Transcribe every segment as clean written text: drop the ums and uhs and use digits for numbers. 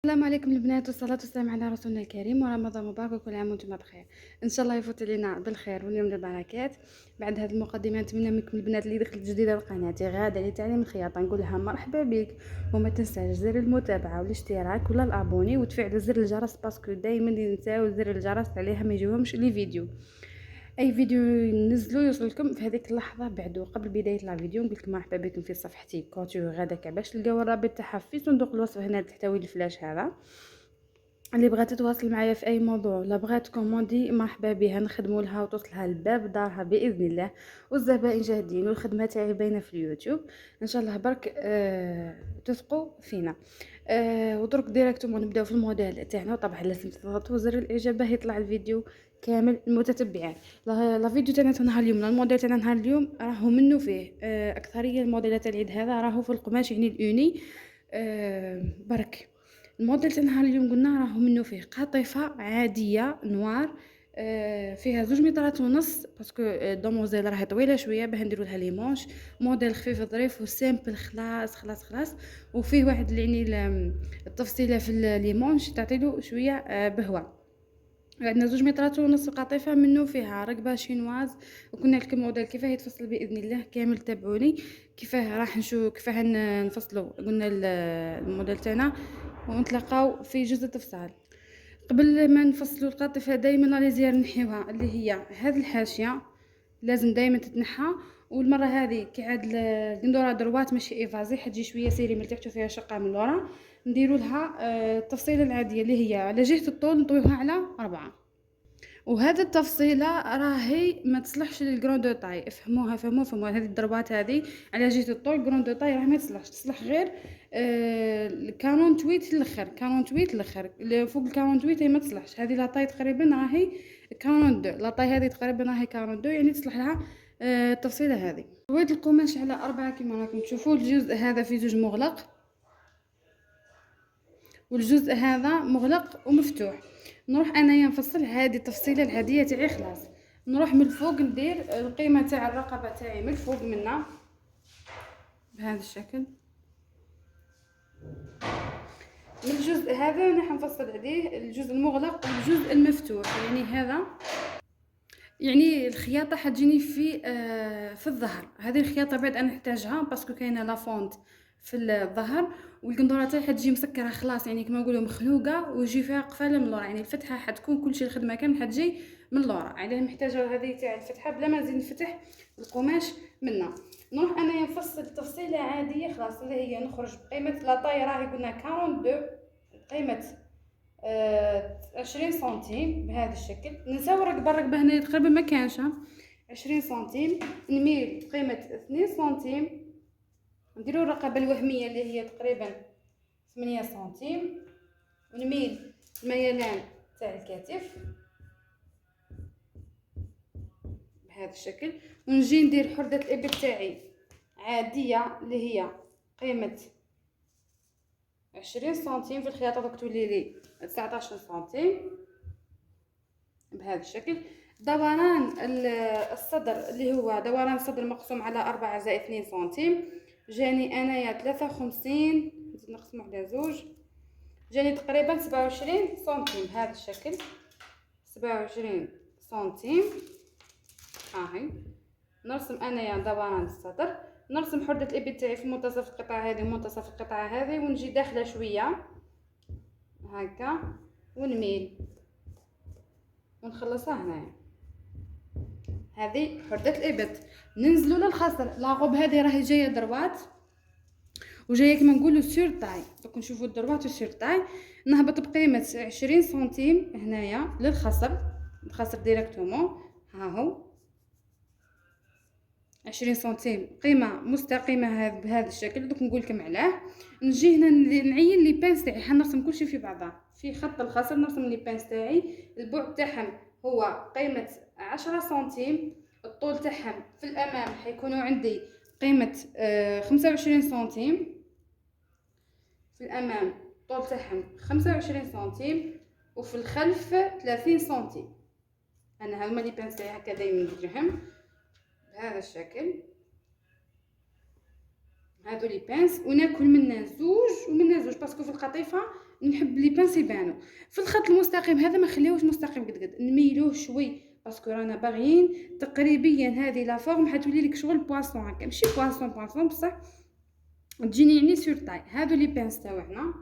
السلام عليكم البنات والصلاة والسلام على رسولنا الكريم ورمضان مبارك وكل عام وانتم بخير. ان شاء الله يفوت علينا بالخير واليوم البركات. بعد هذه المقدمه نتمنى منكم البنات اللي دخلت جديده للقناه غاده لتعليم الخياطه نقول لها مرحبا بك، وما تنساش زر المتابعه والاشتراك ولا الابوني وتفعلوا زر الجرس باسكو دائما ينساو زر الجرس عليها ما يجيوهمش لي فيديو. اي فيديو ننزلو يوصلكم في هذيك اللحظه بعد قبل بدايه الفيديو. نقول لكم مرحبا بكم في صفحتي كوتو غاده كعباش تلقاو الرابط تاعها في صندوق الوصف هنا تحتوي الفلاش هذا. اللي بغات تتواصل معايا في اي موضوع ولا بغات كوموندي مرحبا بها، نخدموا لها وتوصلها لباب دارها باذن الله. والزبائن جاهدين والخدمه تاعي باينه في اليوتيوب ان شاء الله برك. تثقوا فينا. ودرك ديريكتومون نبداو في الموديل تاعنا. طبعا لازم تضغطوا زر الاعجاب باه يطلع الفيديو كامل المتتبعات. لا فيديو تاعنا نهار اليوم، الموديل تاعنا نهار اليوم راهو منه فيه اكثريه الموديلات تاع العيد هذا راهو في القماش يعني الاوني. برك الموديل تاع نهار اليوم قلنا راهو منه فيه قاطفه عاديه نوار. فيها 2 مترات ونص باسكو الدوموزيل راهي طويله شويه باه نديروا لها لي مونش. موديل خفيف ظريف وسامبل خلاص خلاص خلاص. وفيه واحد يعني التفصيله في لي مونش تعطيلو شويه بهوه. عندنا 2 مترات ونص قطيفة منه فيها رقبة شينواز. وكنا لكم الموديل كيفاه يتفصل بإذن الله كامل. تابعوني كيفاه راح نشوف كيفاه نفصلوا قلنا الموديل تاعنا ونتلاقاو في جزء تفصيل. قبل ما نفصلوا القاطفة دايما لا ليزير نحيوها اللي هي هذه الحاشية لازم دايما تتنحى. والمره هذه كي عاد القندوره دروات ماشي ايفازي حتجي شويه سيري ملتحتو فيها شقه من لورا. نديروا لها التفصيله العاديه اللي هي على جهه الطول نطويوها على 4. وهذه التفصيله راهي ما تصلحش للجراند دو طاي. فهموها هذه الضربات هذه على جهه الطول جراند دو طاي راهي ما تصلح غير الكارون تويت الاخر. كارون تويت الاخر فوق الكارون تويت هي ما تصلحش. هذه لا طاي تقريبا راهي كارون دو. لا طاي هذه تقريبا راهي كارون دو يعني تصلح لها التفصيله هذه. رويد القماش على 4 كما راكم تشوفوا. الجزء هذا في زوج مغلق والجزء هذا مغلق ومفتوح. نروح انايا نفصل هذه التفصيله العاديه تاعي خلاص. نروح من الفوق ندير القيمه تاع الرقبه تاعي من الفوق منا بهذا الشكل. من الجزء هذا راح نفصل عليه الجزء المغلق والجزء المفتوح. يعني هذا يعني الخياطه حتجيني في الظهر. هذه الخياطه بعد انا نحتاجها باسكو كاينه لا فونت في الظهر. والقندوره تاعي حتجي مسكره خلاص يعني كما نقولوا مخلوقه ويجي فيها قفله من لورا. يعني الفتحه حتكون كلشي الخدمه كامل حتجي من لورا. علاه محتاجه هذه تاع الفتحه بلا ما نزيد نفتح القماش منها. نروح انا نفصل تفصيله عاديه خلاص اللي هي نخرج بقيمه لا طاي راهي قلنا 42 قيمه 20 سنتيم بهذا الشكل. نساو الرقبه هنا تقريبا ما كانش 20 سنتيم. نميل قيمه 2 سنتيم. نديرو الرقبه الوهميه اللي هي تقريبا 8 سنتيم. ونميل الميلان تاع الكتف بهذا الشكل. ونجي ندير حردة الابط تاعي عاديه اللي هي قيمه 20 سنتيم. في الخياطه دوك تولي لي 19 سنتيم بهذا الشكل. دوران الصدر اللي هو دوران الصدر مقسوم على 4 زائد 2 سنتيم. جاني انايا 53 نزيد نقسمو على 2 جاني تقريبا 27 سنتيم بهذا الشكل. 27 سنتيم. هاهي نرسم انايا دوران الصدر. نرسم حردة الابط تاعي في منتصف القطعه هذه ومنتصف القطعه هذه ونجي داخله شويه هكا ونميل ونخلصها هنايا. هذه حردة الابط. ننزلوا للخصر. لاغوب هذه راهي جايه دروات وجايه كما نقولوا سور طاي. دوك نشوفوا الدروات وسور طاي. نهبط بقيمه 20 سنتيم هنايا للخصر. الخصر ديريكتومون ها هو 20 سنتيم قيمه مستقيمه بهذا الشكل. دوك نقول لكم علاه. نجي هنا نعين لي بانس تاعي حنرسم كلشي في بعضها في خط الخصر. نرسم لي بانس تاعي البعد تاعهم هو قيمه 10 سنتيم. الطول تاعهم في الامام حيكونوا عندي قيمه 25 سنتيم. في الامام الطول تاعهم 25 سنتيم وفي الخلف 30 سنتيم. انا هما لي بانس تاعي هكا دايما نديرهم بهذا الشكل. هادو لي بانس وناكل منا زوج ومنا زوج باسكو في القطيفه نحب لي بانس يبانو. في الخط المستقيم هذا ما نخليوهش مستقيم قد نميلوه شوي باسكو رانا باغيين تقريبيا هذه لا فورم حتولي لك شغل بواسون هكا، ماشي بواسون بصح تجيني يعني سور طاي. هادو لي بانس تاوعنا،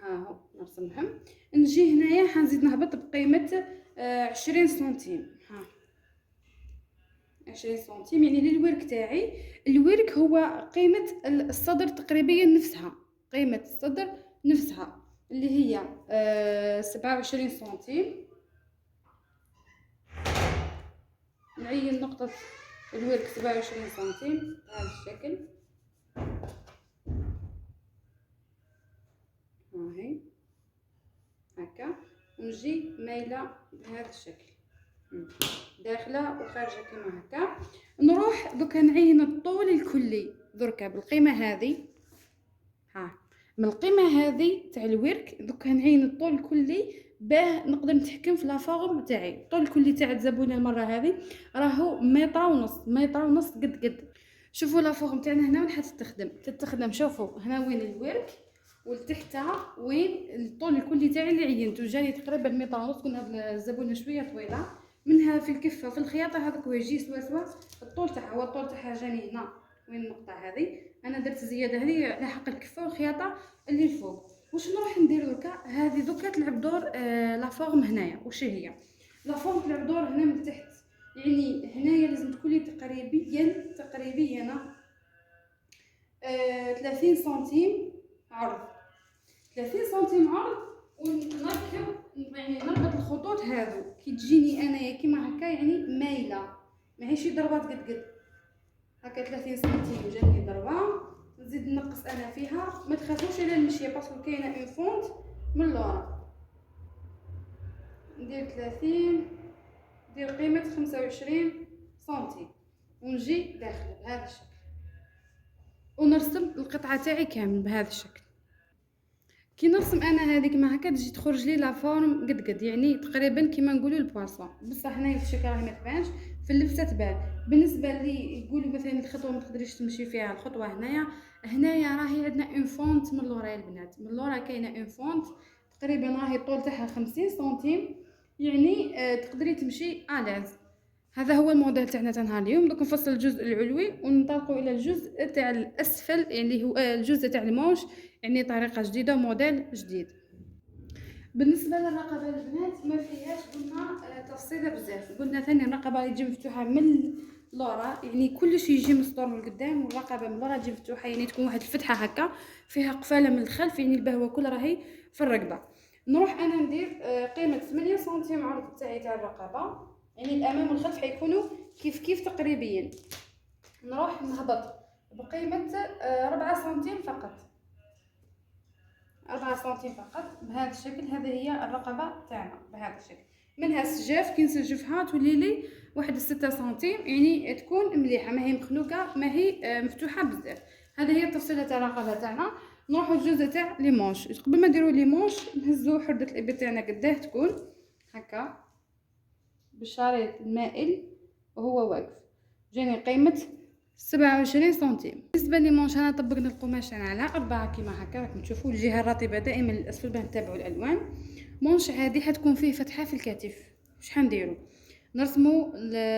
ها هو نرسمهم. نجي هنايا حنزيد نهبط بقيمه 20 سنتيم. ها 20 سنتيم يعني للورك تاعي. الورك هو قيمة الصدر تقريبا نفسها، قيمة الصدر نفسها اللي هي 27 سنتيم. نعين نقطة الورك 27 سنتيم بهذا الشكل. هاهي هكا، ونجي مايلة بهذا الشكل، داخله وخارجه كما هكا. نروح دوكا نعين الطول الكلي دركا بالقيمه هذه. ها من القيمه هذه تاع الورك دوكا نعين الطول الكلي باه نقدر نتحكم في لا فورم تاعي. الطول الكلي تاع الزبونه المره هذه راهو متر ونص قد. شوفوا لا فورم تاعنا هنا وين تتخدم. شوفوا هنا وين الورك ولتحتها وين الطول الكلي تاعي اللي عينته، جاني تقريبا متر ونص. كنا الزبونه شويه طويله منها في الكفه في الخياطه هذاك هو يجي سوا الطول تاعها. هو الطول تاعها جاني هنا وين النقطه هذه. انا درت زياده هذه على حق الكفه والخياطه اللي الفوق. واش نروح ندير دركا؟ هذه دركا تلعب دور لا فورم هنايا. واش هي لا فورم؟ تلعب دور هنا من تحت، يعني هنايا لازم تكوني تقريبيا 30 سنتيم عرض، 30 سنتيم عرض. ونركب يعني نربط الخطوط هذو كي تجيني انايا كيما هكا، يعني مايله ماهيش ضربات قد هكا. 30 سنتيم جاني ضربه، نزيد نقص انا فيها. ما تخافوش على المشيه باسكو كاينه اون فونت من اللورا. ندير 30، ندير قيمه 25 سنتيم ونجي داخله بهذا الشكل ونرسم القطعه تاعي كامل بهذا الشكل. كي نرسم انا هذيك ما هكا تجي تخرج لي لا فورم قد يعني تقريبا كيما نقولوا البواسون. بصح هنايا في الشكل راهي ما تبانش، في اللبسه تبان. بالنسبه لي يقولوا مثلا الخطوه ما تقدريش تمشي فيها الخطوه هنايا راهي عندنا اون فونت من اللورا يا البنات. من اللورا كاينه اون فونت تقريبا راهي الطول تاعها 50 سنتيم، يعني تقدري تمشي الاز. هذا هو الموديل تاعنا تاع نهار اليوم. دوك نفصل الجزء العلوي وننطلقوا الى الجزء تاع الاسفل، يعني هو الجزء تاع الموش، يعني طريقه جديده وموديل جديد. بالنسبه للرقبه البنات ما فيهاش قلنا تفصيله بزاف. قلنا ثاني الرقبه اللي تجي مفتوحه من لورا، يعني كلشي يجي مسطور من القدام، والرقبه من لورا تجي مفتوحه، يعني تكون واحد الفتحه هكا فيها قفاله من الخلف، يعني البهوه كل راهي في الرقبه. نروح انا ندير قيمه 8 سنتيم عرض تاعي تاع الرقبه، يعني الامام والخلف حيكونوا كيف تقريبيا. نروح نهبط بقيمه 4 سنتيم فقط، 4 سنتيم فقط بهذا الشكل. هذه هي الرقبه تاعنا بهذا الشكل. منها سجاف كي نسجفها تولي لي واحد 6 سنتيم، يعني تكون مليحه ماهي مخنوقه ماهي مفتوحه بزاف. هذه هي التفصيله تاع الرقبه تاعنا. نروحوا الجزء تاع لي مونش. قبل ما نديروا لي مونش نهزوا حرده الابط تاعنا قداه تكون هكا بالشريط المائل وهو واقف. جاني قيمه 27 سنتيم. بالنسبه لي مونش انا طبقنا القماش على 4 كيما هكا راكم تشوفوا الجهه الرطبه دائما للاسفل باه نتابعوا الالوان. مونش عادي حتكون فيه فتحه في الكتف. واش حنديروا؟ نرسموا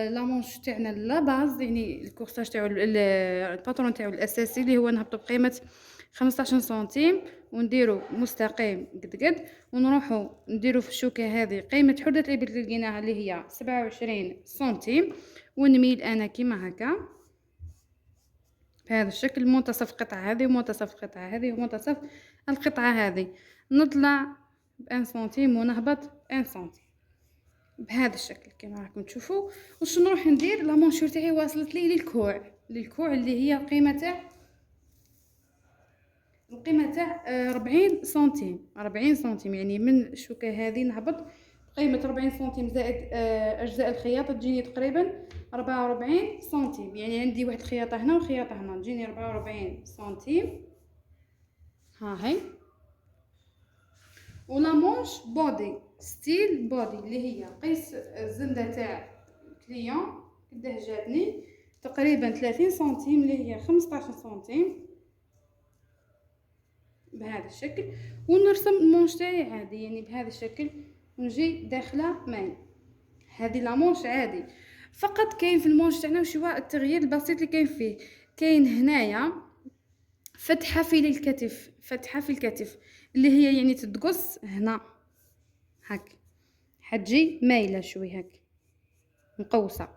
لا مونش تاعنا لا باز، يعني الكورساج تاعو الباترون تاعو الاساسي اللي هو نهبطوا بقيمه 15 سنتيم ونديروا مستقيم قد ونروحوا نديروا في الشوكه هذه قيمه حده الابط اللي لقيناها اللي هي 27 سنتيم، ونميل انا كيما هكا بهذا الشكل منتصف القطعه هذه ومنتصف القطعه هذه ومنتصف القطعه هذه. نطلع ب1 سنتيم ونهبط ب1 سنتيم بهذا الشكل كما راكم تشوفوا. واش نروح ندير لا مونشور تاعي واصلت لي للكوع اللي هي القيمه تاع 40 سنتيم، يعني من الشوكه هذه نهبط قيمه 40 سنتيم زائد اجزاء الخياطه تجيني تقريبا 44 سنتيم. يعني عندي واحد الخياطه هنا وخياطه هنا تجيني 44 سنتيم. ها هي. ولا مونش بودي ستيل بودي اللي هي قيس الزنده تاع كليون قداه جاتني تقريبا 30 سنتيم اللي هي 15 سنتيم. بهذا الشكل، ونرسم المونش تاعي عادي يعني بهذا الشكل، ونجي داخله ماي. هذه لامونش عادي، فقط كاين في المونش تاعنا وش هو التغيير البسيط اللي كاين فيه. كاين هنايا فتحه في الكتف، فتحه في الكتف اللي هي يعني تتقص هنا هاك، حتجي مايله شوي هاك مقوسه.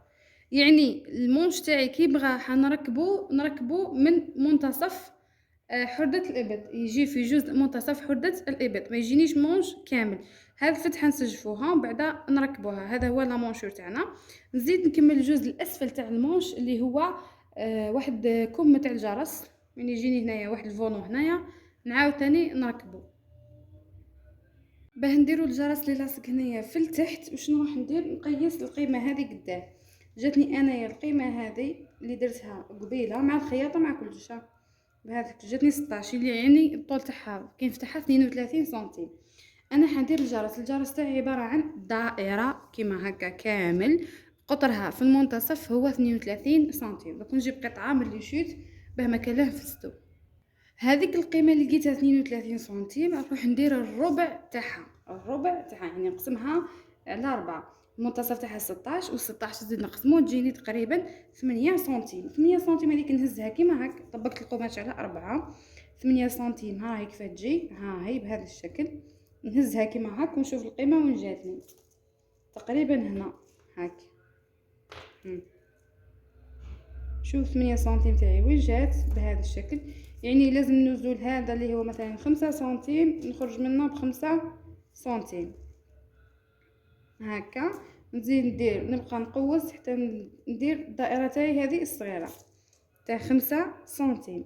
يعني المونش تاعي كي بغا نركبو من منتصف حردة الإبط، يجي في جزء منتصف حردة الإبط، ما يجينيش مونش كامل. هذه الفتحة نسجفوها وبعدا نركبوها. هذا هو لامونشور تاعنا. نزيد نكمل الجزء الأسفل تاع المونش اللي هو واحد كم تاع الجرس، يعني يجيني هنايا واحد الفولون هنايا، نعاود تاني نركبو. باه نديرو الجرس اللي لاصق هنايا في التحت، واش نروح ندير؟ نقيس القيمه هذه قداه. جاتني انايا القيمه هذه اللي درتها قبيله مع الخياطه مع كلشي بهذاك، جاتني 16 اللي يعني الطول تاعها كاين فتحها 32 سنتيم. انا حندير الجرس تاعي عباره عن دائره كيما هكا كامل، قطرها في المنتصف هو 32 سنتيم. دوك نجيب قطعه من لي شوت باه ما كان نفستو. هذيك القيمه اللي لقيتها 32 سنتيم نروح ندير الربع تاعها، يعني نقسمها على 4. المنتصف تاعها 16 و16 زيد نقسمو تجيني تقريبا 8 سنتيم. 8 سنتيم هذيك نهزها كيما هاك، طبقت القماش على 4. 8 سنتيم ها هي كيف تجي، ها هي بهذا الشكل. نهزها كيما هاك ونشوف القيمه وين جاتني، تقريبا هنا هاك. شوف 8 سنتيم تاعي وين جات بهذا الشكل. يعني لازم النزول هذا اللي هو مثلا 5 سنتيم نخرج منه ب5 سنتيم هكا. نزيد ندير نبقى نقوس حتى ندير الدائره تاعي هذه الصغيره تاع 5 سنتيم.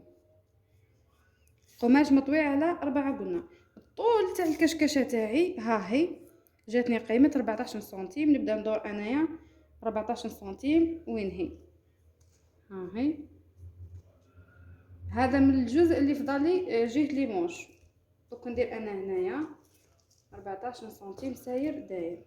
قماش مطوي على 4 قلنا. الطول تاع الكشكشه تاعي ها هي جاتني قيمه 14 سنتيم. نبدا ندور انايا 14 سنتيم وين هي، ها هي. هذا من الجزء اللي فضالي جهه لي مونش. دوك ندير انا هنايا 14 سنتيم ساير داير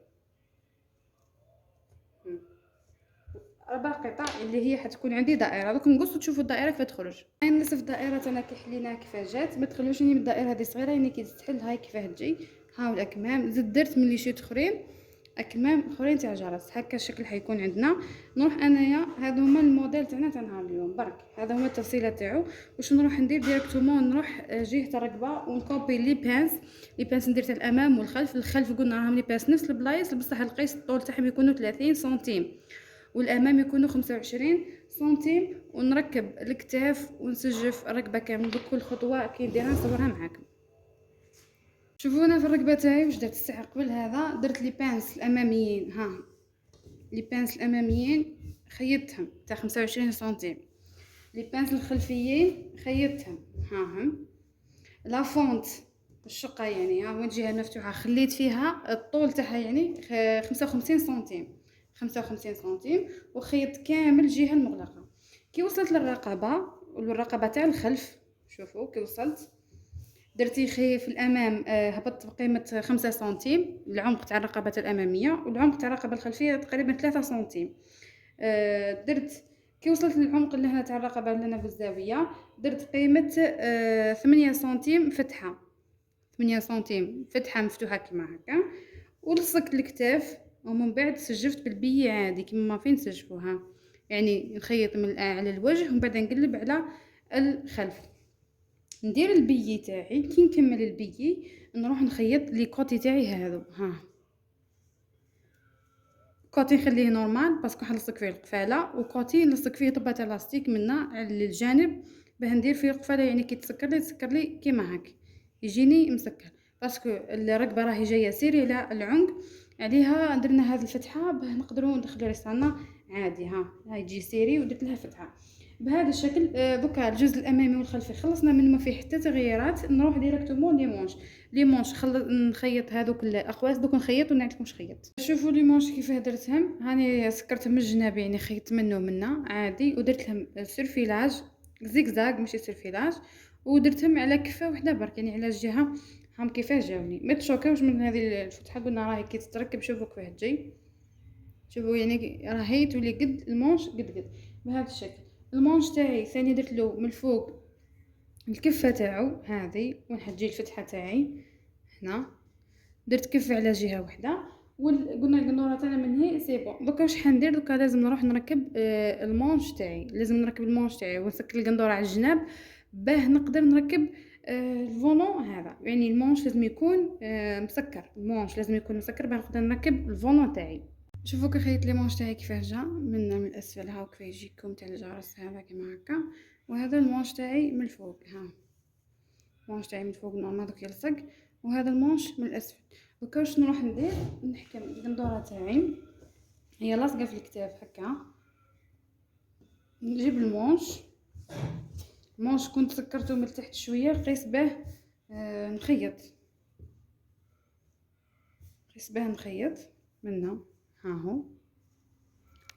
4 قطع اللي هي حتكون عندي دائره. دوك نقص وتشوفوا الدائره كيف تخرج. هاي نصف دائره انا كحليناها كيفاش جات. ما تخلوش من الدائره هذه صغيره يعني كي تتحل هاي كيفاه تجي. هاو الاكمام زدت درت من لي شيت اخرين اكمام اخرين تاع جرس هكا الشكل حيكون عندنا. نروح انايا هادو هما الموديل تاعنا تاع نهار اليوم برك. هذا هو التفصيله تاعو. واش نروح ندير ديريكتومون نروح جهه الرقبه ونكوبي لي بانس ندير تاع الامام والخلف. الخلف قلنا راهم لي بانس نفس البلايص بصح القيس الطول تاعهم يكونوا 30 سنتيم والامام يكونوا 25 سنتيم. ونركب الكتاف ونسجف الركبه كامل. بكل خطوه كي نديرها نصورها معاكم. شوفوا انا في الركبه تاعي واش درت. الساعه قبل هذا درت لي بانس الاماميين، ها لي بانس الاماميين خيطتهم تاع 25 سنتيم. لي بانس الخلفيين خيطتهم ها هم. لا فونت الشقه يعني ها وين جهه مفتوحه خليت فيها الطول تاعها يعني 55 سنتيم 55 سنتيم وخيط كامل الجهه المغلقه. كي وصلت للرقبه والرقبه تاع الخلف شوفوا كي وصلت درتي خي في الامام هبطت بقيمه 5 سنتيم العمق تاع الرقبه الاماميه، والعمق تاع الرقبه الخلفيه تقريبا 3 سنتيم. درت كي وصلت للعمق اللي هنا تاع الرقبه اللي هنا بالزاويه درت قيمه 8 سنتيم فتحه 8 سنتيم فتحه مفتوحه كيما هكا. ولصقت الكتاف ومن بعد سجفت بالبي عادي كيما ما فين نسجفوها، يعني نخيط من على الوجه ومن بعد نقلب على الخلف. ندير البي تاعي. كي نكمل البي نروح نخيط لي كوتي تاعي هذو ها كوتي نخليه نورمال باسكو حنلصق فيه القفاله، وكوتي نلصق فيه طبه تاع لاستيك منا على الجانب باه ندير فيه القفاله يعني كي تسكر لي كيما هاك يجيني مسكر باسكو الركبه راهي جايه سيري على العنق عليها درنا هذه الفتحه باه نقدروا ندخلوا رسالنا عادي. هاي تجي سيري ودرت لها فتحه بهذا الشكل. دوكا الجزء الامامي والخلفي خلصنا من ما فيه حتى تغييرات. نروح ديريكتومون لي مونش نخيط هذوك الاقواس. دوك نخيط ونعطيكم واش خيط. شوفوا لي مونش كيفاه درتهم. هاني سكرتهم من الجناب يعني خيطت منه منا عادي ودرت لهم سيرفيلاج زيكزاك ماشي سيرفيلاج ودرتهم على كفه وحده برك يعني على الجهه. هم كيفاه جاوني ما تشوكاوش من هذه الفتحه قلنا راهي كي تتركب. شوفوا كيفاه تجي شوفوا يعني راهي تولي قد المونش قد بهذا الشكل. المونش تاعي ثاني درت له من الفوق الكفه تاعو هذه، وين حتجي الفتحه تاعي هنا، درت كفه على جهه واحده، قلنا القنوره تاعنا من هي سي بون. دوكا واش حندير؟ دوكا لازم نروح نركب المونش تاعي، لازم نركب المونش تاعي ونسكر القندوره على الجناب باه نقدر نركب الفونون هذا. يعني المونش لازم يكون مسكر، المونش لازم يكون مسكر باه نقدر نركب الفونون تاعي. شوفوا كي خيط لي مونش تاعي كيفاه جا من الاسفل، هاو كيفاه يجيكم تاع الجرس هذا كيما هكا. وهذا المونش تاعي من الفوق، ها المونش تاعي من الفوق نورمال دوك يلصق، وهذا المونش من الاسفل. دوكا واش نروح ندير؟ نحكم القندوره تاعي هي لاصقه في الكتاف هكا، نجيب المونش كنت سكرته من تحت شويه، قيس باه نخيط، منه ها هو.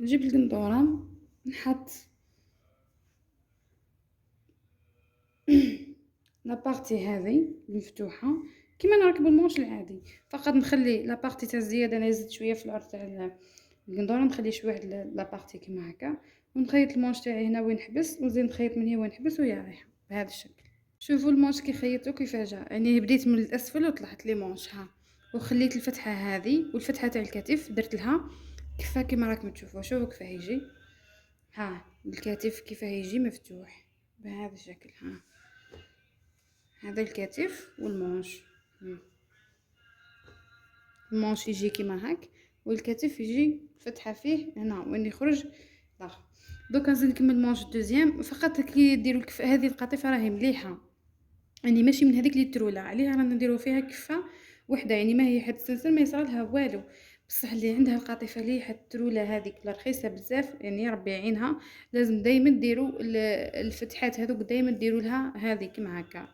نجيب القندوره نحط لابارتي هذه المفتوحه كيما نركب المونش العادي، فقط نخلي لابارتي تاع الزياده، انا زدت شويه في العرض تاع القندوره، نخلي شويه واحد لابارتي كيما هكا، ونخيط المونش تاعي هنا وين نحبس، ونزيد نخيط من هنا وين نحبس، وهي رايحه بهذا الشكل. شوفوا المونش كي خيطته كيفاه جا، يعني بديت من الاسفل وطلعت لي مونش ها، وخليت الفتحه هذه والفتحه تاع الكتف درت لها كيفاه كيما راكم تشوفوا. شوفوا كيفاه يجي، ها الكتف كيفاه يجي مفتوح بهذا الشكل. ها هذا الكتف والمونش، المونش يجي كيما هاك، والكتف يجي فتحه فيه هنا وين يخرج داخل. دوكا نزيد نكمل المونش الدوزيام. فقط كي ديروا هذه القطيفه راهي مليحه، يعني ماشي من هذيك اللي ترولا عليها، رانا نديروا فيها كفه وحده، يعني ما هي حد سنسل ما يصرالها والو. بصح اللي عندها القطيفه اللي حد ترولا هذيك رخيصه بزاف، يعني ربي يعينها، لازم دائما ديروا الفتحات هذوك، دائما ديروا لها هذه كيما هكا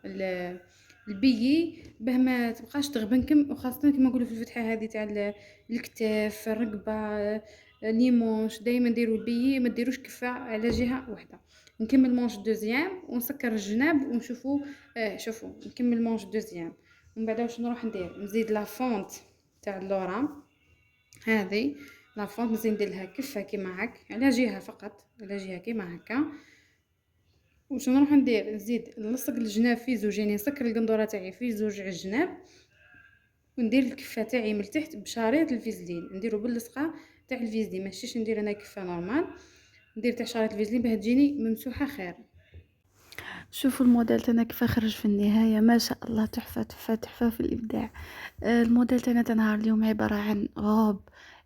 البيي باه ما تبقاش تغبنكم، وخاصه كما نقولوا في الفتحه هذه تاع الكتاف الرقبه ليمونش، دائما ديروا البيي، ما ديروش كفه على جهه واحده. نكمل مونش دوزيام ونسكر الجناب ونشوفوا. شوفوا نكمل مونش دوزيام، ومن بعد واش نروح ندير؟ نزيد لا فونت تاع اللورا هذه، لا فونت نزيد ندير لها كفه كيما هك على جهه فقط، على جهه كيما هكا. واش نروح ندير؟ نزيد نلصق الجناب في زوج، يعني نسكر القندوره تاعي في زوج على الجناب، وندير الكفه تاعي من التحت بشريط الفيزلين، نديرو باللصقه تاع الفيزلين، ماشيش ندير انا كفه نورمال، ندير تاع شريط الفيزلين باه تجيني ممسوحه خير. شوفوا الموديل تاعنا كيف خرج في النهايه، ما شاء الله تحفه تحفه تحفه في الابداع. الموديل تاعنا تاع نهار اليوم عباره عن غوب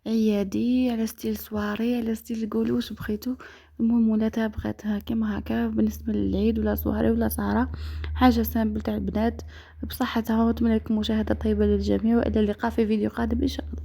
عيادي على ستيل سواري على ستيل قولوا واش بغيتو، المهم ولاتها بغاتها كيما هكا بالنسبه للعيد ولا سواري ولا سهره، حاجه سامبل تاع البنات بصحتها. ونتمنى لكم مشاهده طيبه للجميع، والى اللقاء في فيديو قادم ان شاء الله.